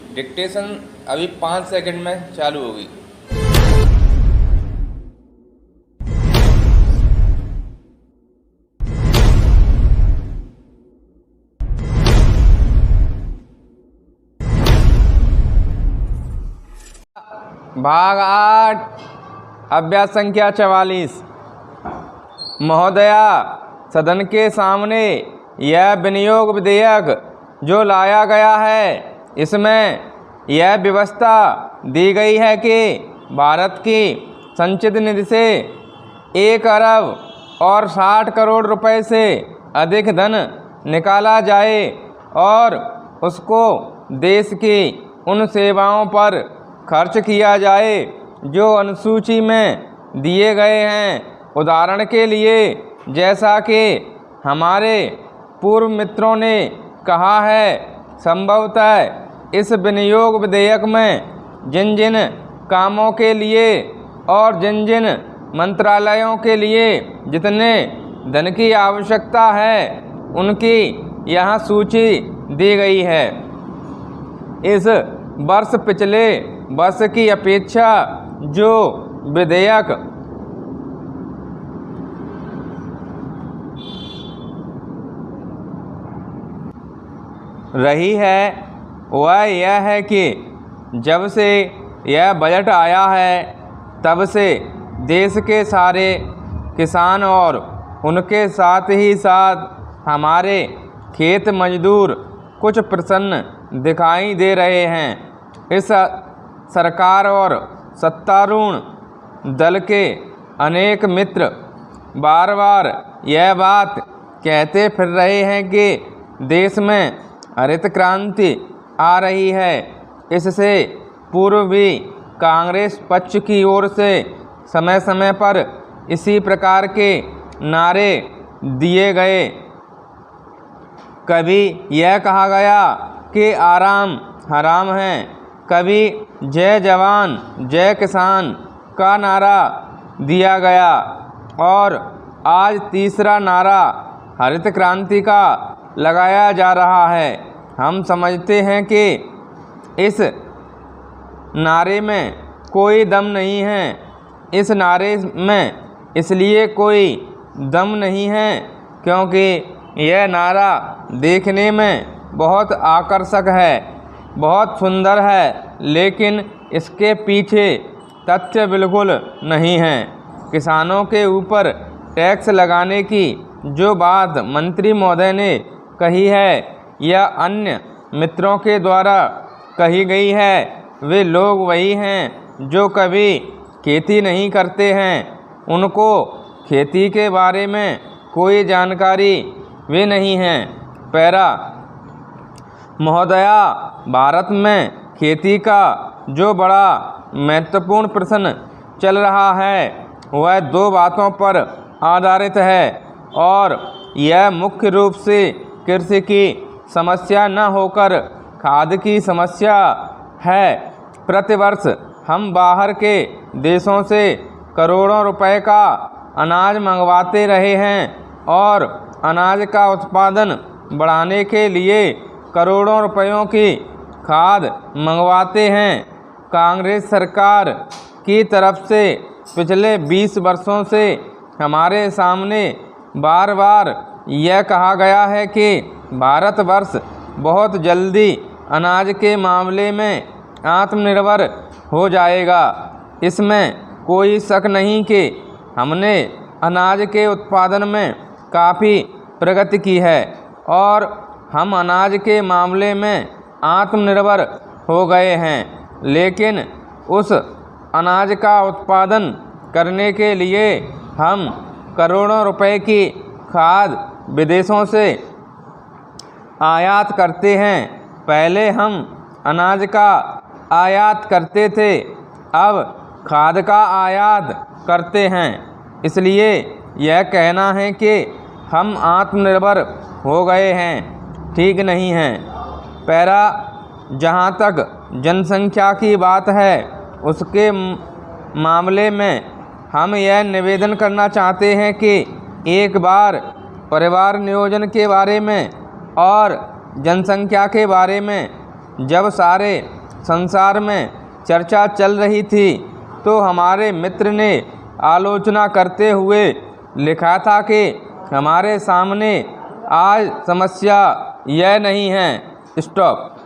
Dictation अभी 5 second में चालू होगी। भाग 8 अभ्यास संख्या 44। महोदया, सदन के सामने यह विनियोग विधेयक जो लाया गया है, इसमें यह व्यवस्था दी गई है कि भारत की संचित निधि से 1 अरब और 60 करोड़ रुपए से अधिक धन निकाला जाए और उसको देश की उन सेवाओं पर खर्च किया जाए जो अनुसूची में दिए गए हैं। उदाहरण के लिए, जैसा कि हमारे पूर्व मित्रों ने कहा है, संभवतः इस विनियोग विधेयक में जिन जिन कामों के लिए और जिन जिन मंत्रालयों के लिए जितने धन की आवश्यकता है, उनकी यहाँ सूची दी गई है। इस वर्ष पिछले वर्ष की अपेक्षा जो विधेयक रही है वह यह है कि जब से यह बजट आया है तब से देश के सारे किसान और उनके साथ ही साथ हमारे खेत मजदूर कुछ प्रसन्न दिखाई दे रहे हैं। इस सरकार और सत्तारूढ़ दल के अनेक मित्र बार बार यह बात कहते फिर रहे हैं कि देश में हरित क्रांति आ रही है। इससे पूर्व भी कांग्रेस पक्ष की ओर से समय समय पर इसी प्रकार के नारे दिए गए। कभी यह कहा गया कि आराम हराम है, कभी जय जवान जय किसान का नारा दिया गया और आज तीसरा नारा हरित क्रांति का लगाया जा रहा है। हम समझते हैं कि इस नारे में कोई दम नहीं है। इस नारे में इसलिए कोई दम नहीं है क्योंकि यह नारा देखने में बहुत आकर्षक है, बहुत सुंदर है, लेकिन इसके पीछे तथ्य बिल्कुल नहीं है। किसानों के ऊपर टैक्स लगाने की जो बात मंत्री महोदय ने कही है या अन्य मित्रों के द्वारा कही गई है, वे लोग वही हैं जो कभी खेती नहीं करते हैं। उनको खेती के बारे में कोई जानकारी वे नहीं हैं। पैरा महोदया, भारत में खेती का जो बड़ा महत्वपूर्ण प्रश्न चल रहा है वह 2 बातों पर आधारित है और यह मुख्य रूप से कृषि की समस्या न होकर खाद की समस्या है। प्रतिवर्ष हम बाहर के देशों से करोड़ों रुपए का अनाज मंगवाते रहे हैं और अनाज का उत्पादन बढ़ाने के लिए करोड़ों रुपयों की खाद मंगवाते हैं। कांग्रेस सरकार की तरफ से पिछले 20 वर्षों से हमारे सामने बार बार यह कहा गया है कि भारतवर्ष बहुत जल्दी अनाज के मामले में आत्मनिर्भर हो जाएगा। इसमें कोई शक नहीं कि हमने अनाज के उत्पादन में काफ़ी प्रगति की है और हम अनाज के मामले में आत्मनिर्भर हो गए हैं, लेकिन उस अनाज का उत्पादन करने के लिए हम करोड़ों रुपए की खाद विदेशों से आयात करते हैं। पहले हम अनाज का आयात करते थे, अब खाद का आयात करते हैं। इसलिए यह कहना है कि हम आत्मनिर्भर हो गए हैं, ठीक नहीं हैं। पैरा, जहाँ तक जनसंख्या की बात है उसके मामले में हम यह निवेदन करना चाहते हैं कि एक बार परिवार नियोजन के बारे में और जनसंख्या के बारे में जब सारे संसार में चर्चा चल रही थी तो हमारे मित्र ने आलोचना करते हुए लिखा था कि हमारे सामने आज समस्या यह नहीं है। स्टॉप।